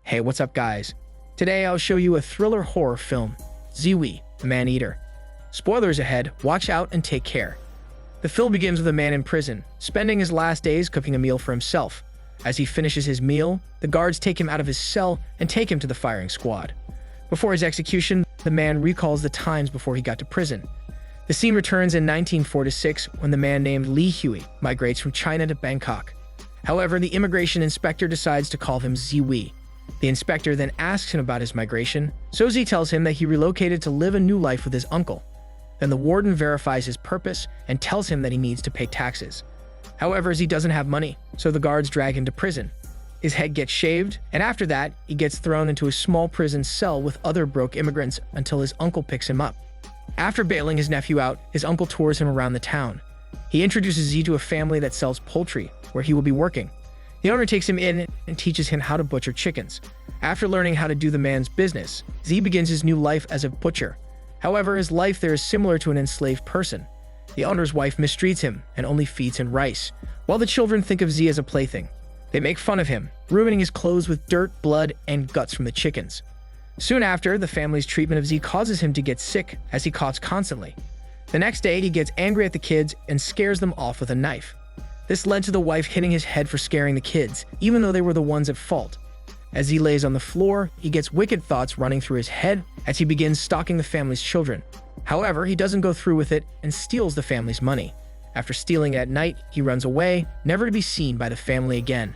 Hey, what's up guys? Today I'll show you a thriller horror film, ZEE OUI, The Man-Eater. Spoilers ahead, watch out and take care. The film begins with a man in prison, spending his last days cooking a meal for himself. As he finishes his meal, the guards take him out of his cell and take him to the firing squad. Before his execution, the man recalls the times before he got to prison. The scene returns in 1946 when the man named Lee Huey migrates from China to Bangkok. However, the immigration inspector decides to call him ZEE OUI. The inspector then asks him about his migration, so Z tells him that he relocated to live a new life with his uncle. Then the warden verifies his purpose and tells him that he needs to pay taxes. However, Z doesn't have money, so the guards drag him to prison. His head gets shaved, and after that, he gets thrown into a small prison cell with other broke immigrants until his uncle picks him up. After bailing his nephew out, his uncle tours him around the town. He introduces Z to a family that sells poultry, where he will be working. The owner takes him in and teaches him how to butcher chickens. After learning how to do the man's business, Z begins his new life as a butcher. However, his life there is similar to an enslaved person. The owner's wife mistreats him and only feeds him rice, while the children think of Z as a plaything. They make fun of him, ruining his clothes with dirt, blood, and guts from the chickens. Soon after, the family's treatment of Z causes him to get sick as he coughs constantly. The next day, he gets angry at the kids and scares them off with a knife. This led to the wife hitting his head for scaring the kids, even though they were the ones at fault. As he lays on the floor, he gets wicked thoughts running through his head as he begins stalking the family's children. However, he doesn't go through with it and steals the family's money. After stealing at night, he runs away, never to be seen by the family again.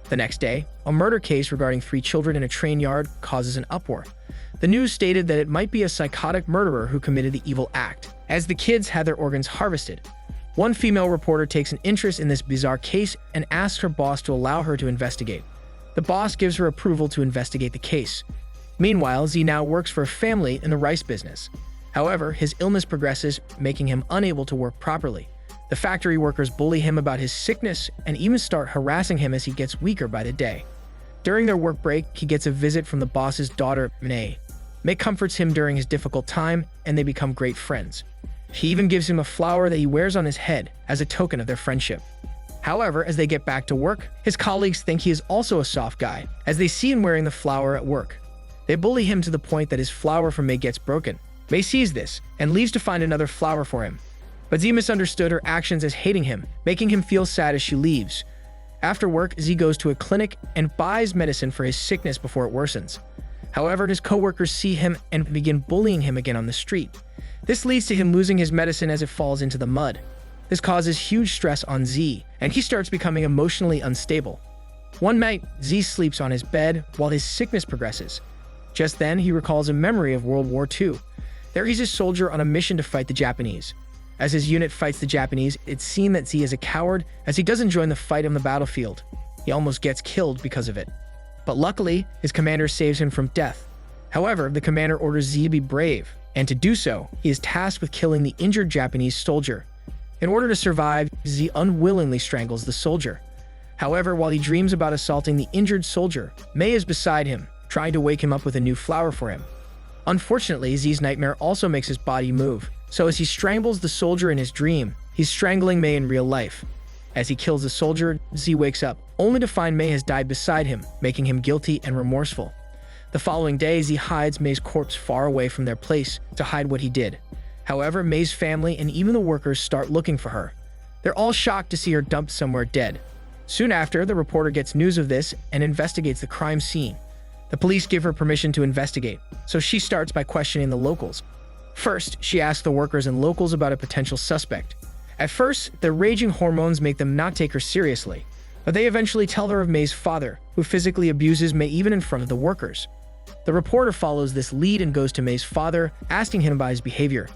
The next day, a murder case regarding 3 children in a train yard causes an uproar. The news stated that it might be a psychotic murderer who committed the evil act, as the kids had their organs harvested. One female reporter takes an interest in this bizarre case and asks her boss to allow her to investigate. The boss gives her approval to investigate the case. Meanwhile, Z now works for a family in the rice business. However, his illness progresses, making him unable to work properly. The factory workers bully him about his sickness and even start harassing him as he gets weaker by the day. During their work break, he gets a visit from the boss's daughter, May. May comforts him during his difficult time, and they become great friends. She even gives him a flower that he wears on his head as a token of their friendship. However, as they get back to work, his colleagues think he is also a soft guy, as they see him wearing the flower at work. They bully him to the point that his flower for May gets broken. May sees this and leaves to find another flower for him. But Z misunderstood her actions as hating him, making him feel sad as she leaves. After work, Z goes to a clinic and buys medicine for his sickness before it worsens. However, his coworkers see him and begin bullying him again on the street. This leads to him losing his medicine as it falls into the mud. This causes huge stress on Z, and he starts becoming emotionally unstable. One night, Z sleeps on his bed while his sickness progresses. Just then, he recalls a memory of World War II. There he's a soldier on a mission to fight the Japanese. As his unit fights the Japanese, it's seen that Z is a coward as he doesn't join the fight on the battlefield. He almost gets killed because of it. But luckily, his commander saves him from death. However, the commander orders Z to be brave, and to do so, he is tasked with killing the injured Japanese soldier. In order to survive, Z unwillingly strangles the soldier. However, while he dreams about assaulting the injured soldier, May is beside him, trying to wake him up with a new flower for him. Unfortunately, Z's nightmare also makes his body move, so as he strangles the soldier in his dream, he's strangling May in real life. As he kills the soldier, Z wakes up, only to find May has died beside him, making him guilty and remorseful. The following day, Z hides May's corpse far away from their place to hide what he did. However, May's family and even the workers start looking for her. They're all shocked to see her dumped somewhere dead. Soon after, the reporter gets news of this and investigates the crime scene. The police give her permission to investigate, so she starts by questioning the locals. First, she asks the workers and locals about a potential suspect. At first, their raging hormones make them not take her seriously, but they eventually tell her of May's father, who physically abuses May even in front of the workers. The reporter follows this lead and goes to May's father, asking him about his behavior.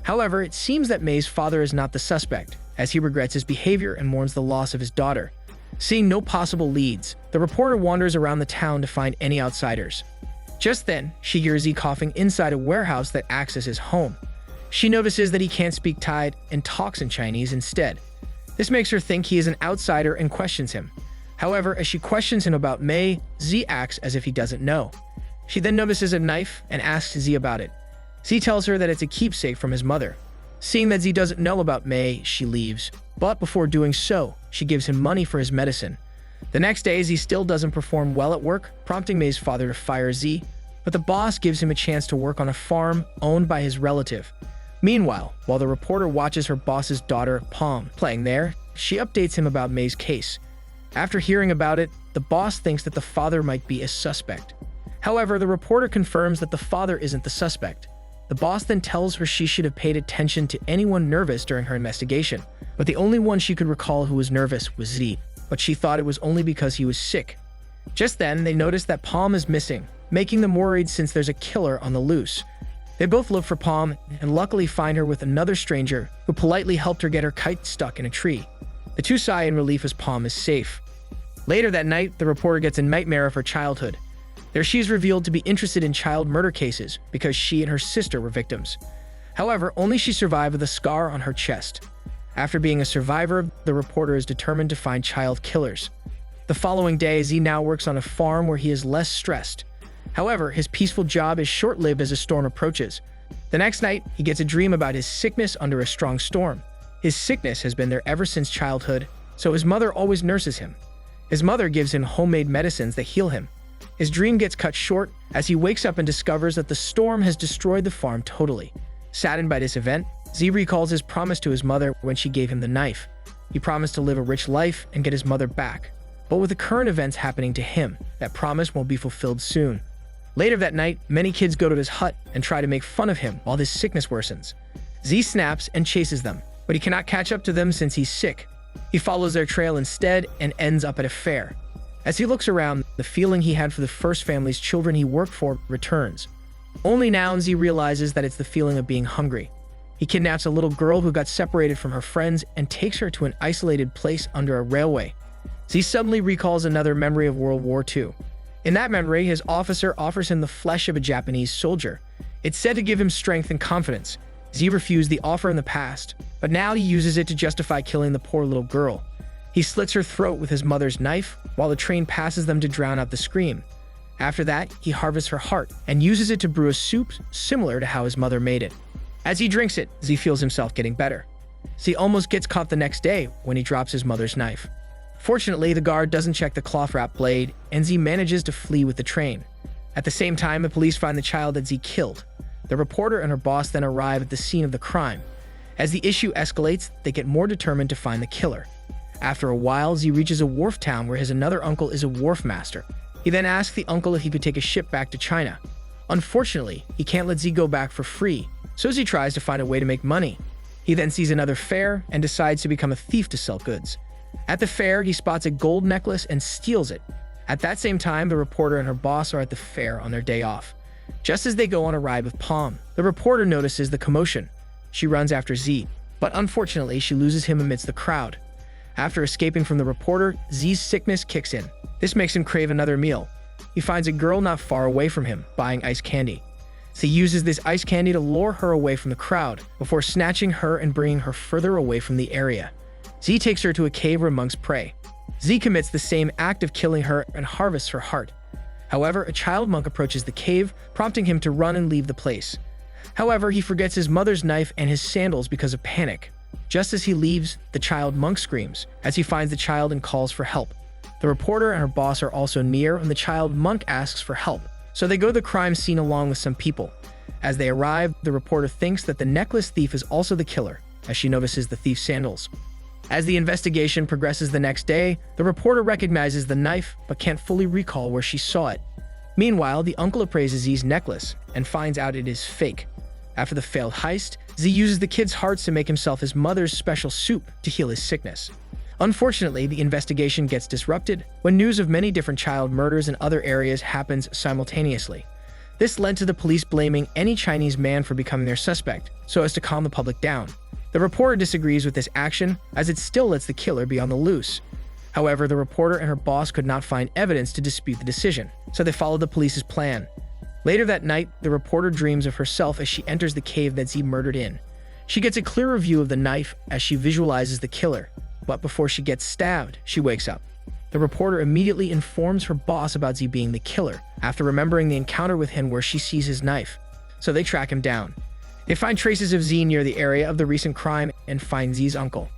However, it seems that May's father is not the suspect, as he regrets his behavior and mourns the loss of his daughter. Seeing no possible leads, the reporter wanders around the town to find any outsiders. Just then, she hears Z coughing inside a warehouse that acts as his home. She notices that he can't speak Thai and talks in Chinese instead. This makes her think he is an outsider and questions him. However, as she questions him about May, Z acts as if he doesn't know. She then notices a knife and asks Z about it. Z tells her that it's a keepsake from his mother. Seeing that Z doesn't know about May, she leaves. But before doing so, she gives him money for his medicine. The next day, Z still doesn't perform well at work, prompting May's father to fire Z, but the boss gives him a chance to work on a farm owned by his relative. Meanwhile, while the reporter watches her boss's daughter, Palm, playing there, she updates him about May's case. After hearing about it, the boss thinks that the father might be a suspect. However, the reporter confirms that the father isn't the suspect. The boss then tells her she should have paid attention to anyone nervous during her investigation, but the only one she could recall who was nervous was Z, but she thought it was only because he was sick. Just then, they notice that Palm is missing, making them worried since there's a killer on the loose. They both look for Palm and luckily find her with another stranger who politely helped her get her kite stuck in a tree. The two sigh in relief as Palm is safe. Later that night, the reporter gets a nightmare of her childhood. There she is revealed to be interested in child murder cases because she and her sister were victims. However, only she survived with a scar on her chest. After being a survivor, the reporter is determined to find child killers. The following day, Z now works on a farm where he is less stressed. However, his peaceful job is short-lived as a storm approaches. The next night, he gets a dream about his sickness under a strong storm. His sickness has been there ever since childhood, so his mother always nurses him. His mother gives him homemade medicines that heal him. His dream gets cut short as he wakes up and discovers that the storm has destroyed the farm totally. Saddened by this event, Z recalls his promise to his mother when she gave him the knife. He promised to live a rich life and get his mother back. But with the current events happening to him, that promise won't be fulfilled soon. Later that night, many kids go to his hut and try to make fun of him while his sickness worsens. Z snaps and chases them, but he cannot catch up to them since he's sick. He follows their trail instead and ends up at a fair. As he looks around, the feeling he had for the first family's children he worked for returns. Only now Z realizes that it's the feeling of being hungry. He kidnaps a little girl who got separated from her friends and takes her to an isolated place under a railway. Z suddenly recalls another memory of World War II. In that memory, his officer offers him the flesh of a Japanese soldier. It's said to give him strength and confidence. Z refused the offer in the past, but now he uses it to justify killing the poor little girl. He slits her throat with his mother's knife while the train passes them to drown out the scream. After that, he harvests her heart and uses it to brew a soup similar to how his mother made it. As he drinks it, Z feels himself getting better. Z almost gets caught the next day when he drops his mother's knife. Fortunately, the guard doesn't check the cloth wrap blade, and Z manages to flee with the train. At the same time, the police find the child that Z killed. The reporter and her boss then arrive at the scene of the crime. As the issue escalates, they get more determined to find the killer. After a while, Z reaches a wharf town where his another uncle is a wharf master. He then asks the uncle if he could take a ship back to China. Unfortunately, he can't let Z go back for free, so Z tries to find a way to make money. He then sees another fair and decides to become a thief to sell goods. At the fair, he spots a gold necklace and steals it. At that same time, the reporter and her boss are at the fair on their day off. Just as they go on a ride with Palm, the reporter notices the commotion. She runs after Z, but unfortunately, she loses him amidst the crowd. After escaping from the reporter, Z's sickness kicks in. This makes him crave another meal. He finds a girl not far away from him, buying ice candy. Z uses this ice candy to lure her away from the crowd, before snatching her and bringing her further away from the area. Z takes her to a cave where monks pray. Z commits the same act of killing her and harvests her heart. However, a child monk approaches the cave, prompting him to run and leave the place. However, he forgets his mother's knife and his sandals because of panic. Just as he leaves, the child monk screams as he finds the child and calls for help. The reporter and her boss are also near when the child monk asks for help, so they go to the crime scene along with some people. As they arrive, the reporter thinks that the necklace thief is also the killer, as she notices the thief's sandals. As the investigation progresses the next day, the reporter recognizes the knife but can't fully recall where she saw it. Meanwhile, the uncle appraises Z's necklace and finds out it is fake. After the failed heist, Z uses the kid's hearts to make himself his mother's special soup to heal his sickness. Unfortunately, the investigation gets disrupted when news of many different child murders in other areas happens simultaneously. This led to the police blaming any Chinese man for becoming their suspect, so as to calm the public down. The reporter disagrees with this action, as it still lets the killer be on the loose. However, the reporter and her boss could not find evidence to dispute the decision, so they followed the police's plan. Later that night, the reporter dreams of herself as she enters the cave that Z murdered in. She gets a clearer view of the knife as she visualizes the killer, but before she gets stabbed, she wakes up. The reporter immediately informs her boss about Z being the killer, after remembering the encounter with him where she sees his knife, so they track him down. They find traces of Z near the area of the recent crime and find Z's uncle.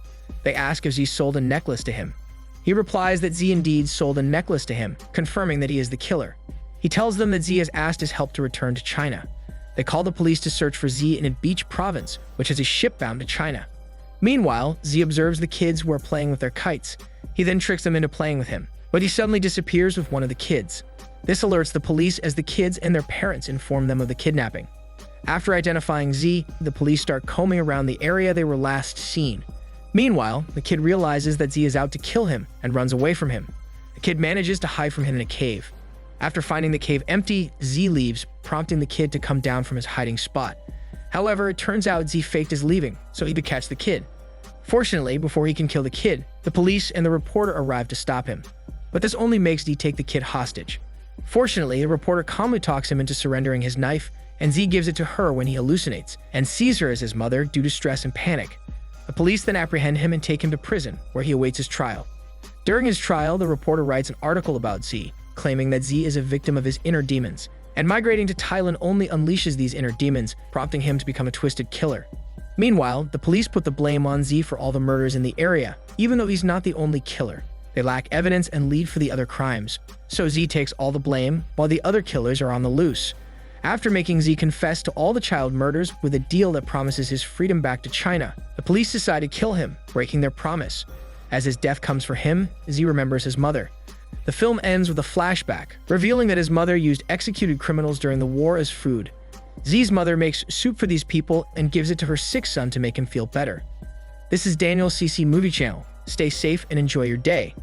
They ask if Z sold a necklace to him. He replies that Z indeed sold a necklace to him, confirming that he is the killer. He tells them that Z has asked his help to return to China. They call the police to search for Z in a beach province, which has a ship bound to China. Meanwhile, Z observes the kids who are playing with their kites. He then tricks them into playing with him, but he suddenly disappears with one of the kids. This alerts the police as the kids and their parents inform them of the kidnapping. After identifying Z, the police start combing around the area they were last seen. Meanwhile, the kid realizes that Z is out to kill him and runs away from him. The kid manages to hide from him in a cave. After finding the cave empty, Z leaves, prompting the kid to come down from his hiding spot. However, it turns out Z faked his leaving so he could catch the kid. Fortunately, before he can kill the kid, the police and the reporter arrive to stop him. But this only makes Z take the kid hostage. Fortunately, the reporter calmly talks him into surrendering his knife, and Z gives it to her when he hallucinates, and sees her as his mother due to stress and panic. The police then apprehend him and take him to prison, where he awaits his trial. During his trial, the reporter writes an article about Z, claiming that Z is a victim of his inner demons, and migrating to Thailand only unleashes these inner demons, prompting him to become a twisted killer. Meanwhile, the police put the blame on Z for all the murders in the area, even though he's not the only killer. They lack evidence and lead for the other crimes, so Z takes all the blame, while the other killers are on the loose. After making Z confess to all the child murders with a deal that promises his freedom back to China, the police decide to kill him, breaking their promise. As his death comes for him, Z remembers his mother. The film ends with a flashback, revealing that his mother used executed criminals during the war as food. Z's mother makes soup for these people and gives it to her sick son to make him feel better. This is Daniel CC Movie Channel. Stay safe and enjoy your day.